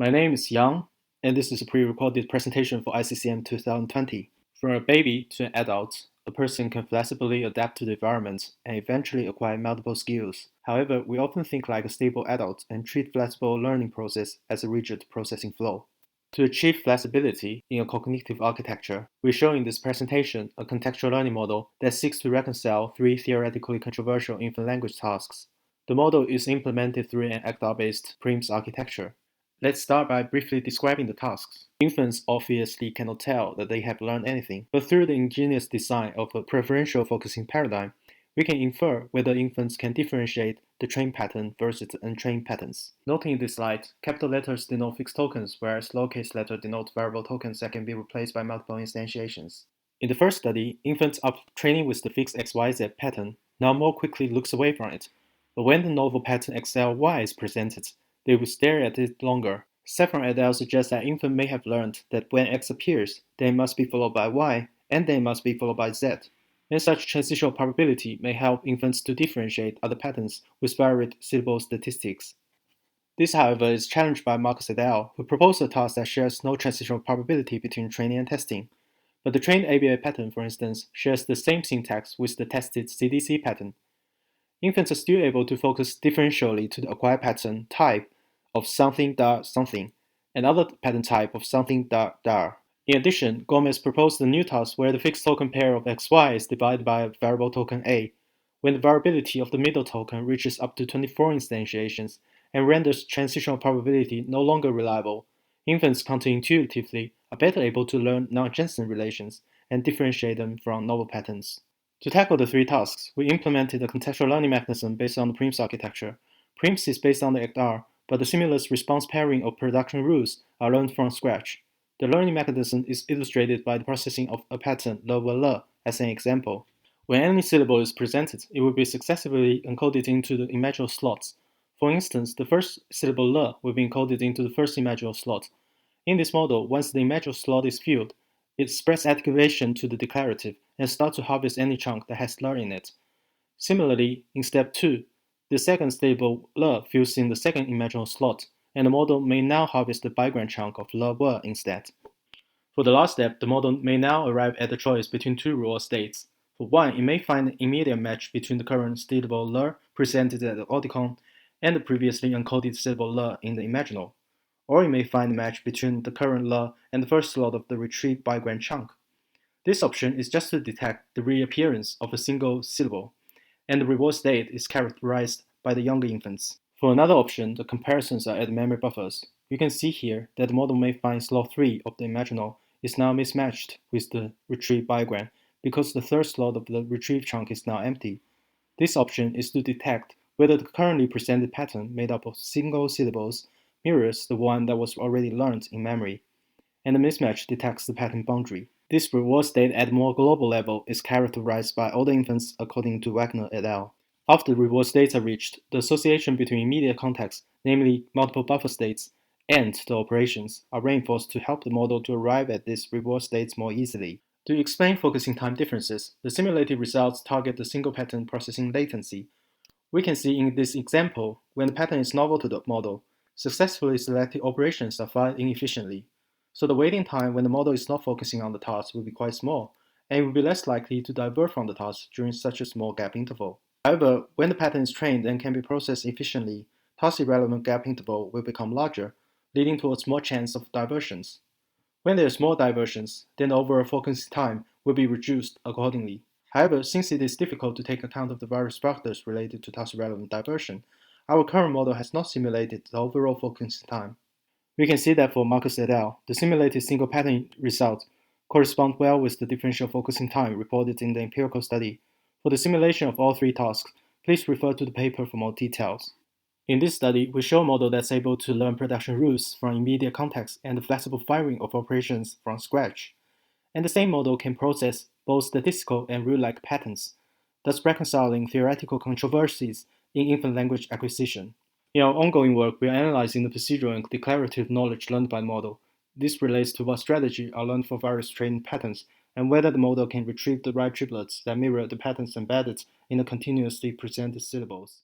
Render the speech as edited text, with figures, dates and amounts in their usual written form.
My name is Yang, and this is a pre-recorded presentation for ICCM 2020. From a baby to an adult, a person can flexibly adapt to the environment and eventually acquire multiple skills. However, we often think like a stable adult and treat flexible learning process as a rigid processing flow. To achieve flexibility in a cognitive architecture, we show in this presentation a contextual learning model that seeks to reconcile three theoretically controversial infant language tasks. The model is implemented through an ACTR-based PRIMS architecture. Let's start by briefly describing the tasks. Infants obviously cannot tell that they have learned anything, but through the ingenious design of a preferential focusing paradigm, we can infer whether infants can differentiate the trained pattern versus the untrained patterns. Noting in this slide, capital letters denote fixed tokens, whereas lowercase letters denote variable tokens that can be replaced by multiple instantiations. In the first study, infants after training with the fixed XYZ pattern now more quickly looks away from it, but when the novel pattern XLY is presented, they will stare at it longer. Saffron et al. Suggests that infants may have learned that when X appears, then it must be followed by Y, and then it must be followed by Z. And such transitional probability may help infants to differentiate other patterns with varied syllable statistics. This, however, is challenged by Marcus et al., who propose a task that shares no transitional probability between training and testing. But the trained ABA pattern, for instance, shares the same syntax with the tested CDC pattern. Infants are still able to focus differentially to the acquired pattern type of something dar something, and other pattern type of something dar dar. In addition, Gomez proposed a new task where the fixed token pair of xy is divided by a variable token a, when the variability of the middle token reaches up to 24 instantiations and renders transitional probability no longer reliable. Infants counterintuitively are better able to learn non-adjacent relations and differentiate them from novel patterns. To tackle the three tasks, we implemented a contextual learning mechanism based on the PRIMS architecture. PRIMS is based on the ACT-R, but the simulus response pairing of production rules are learned from scratch. The learning mechanism is illustrated by the processing of a pattern le as an example. When any syllable is presented, it will be successively encoded into the imaginal slots. For instance, the first syllable le will be encoded into the first imaginal slot. In this model, once the imaginal slot is filled, it spreads activation to the declarative and starts to harvest any chunk that has le in it. Similarly, in step 2, the second syllable le fills in the second imaginal slot, and the model may now harvest the bigram chunk of le were instead. For the last step, the model may now arrive at the choice between two reward states. For one, it may find an immediate match between the current syllable le presented at the Audicon and the previously encoded syllable le in the imaginal. Or it may find a match between the current le and the first slot of the retrieved bigram chunk. This option is just to detect the reappearance of a single syllable, and the reward state is characterized by the younger infants. For another option, the comparisons are at memory buffers. You can see here that the model may find slot 3 of the imaginal is now mismatched with the retrieved bigram because the third slot of the retrieved chunk is now empty. This option is to detect whether the currently presented pattern made up of single syllables mirrors the one that was already learned in memory, and the mismatch detects the pattern boundary. This reward state at a more global level is characterized by older infants according to Wagner et al. After the reward states are reached, the association between immediate context, namely multiple buffer states, and the operations are reinforced to help the model to arrive at these reward states more easily. To explain focusing time differences, the simulated results target the single pattern processing latency. We can see in this example, when the pattern is novel to the model, successfully selected operations are fired inefficiently. So the waiting time when the model is not focusing on the task will be quite small, and it will be less likely to divert from the task during such a small gap interval. However, when the pattern is trained and can be processed efficiently, task-irrelevant gap interval will become larger, leading towards more chance of diversions. When there is more diversions, then the overall focusing time will be reduced accordingly. However, since it is difficult to take account of the various factors related to task-relevant diversion, our current model has not simulated the overall focusing time. We can see that for Marcus et al., the simulated single pattern results correspond well with the differential focusing time reported in the empirical study. For the simulation of all three tasks, please refer to the paper for more details. In this study, we show a model that's able to learn production rules from immediate context and the flexible firing of operations from scratch. And the same model can process both statistical and rule-like patterns, thus reconciling theoretical controversies in infant language acquisition. In our ongoing work, we are analyzing the procedural and declarative knowledge learned by the model. This relates to what strategies are learned for various training patterns and whether the model can retrieve the right triplets that mirror the patterns embedded in the continuously presented syllables.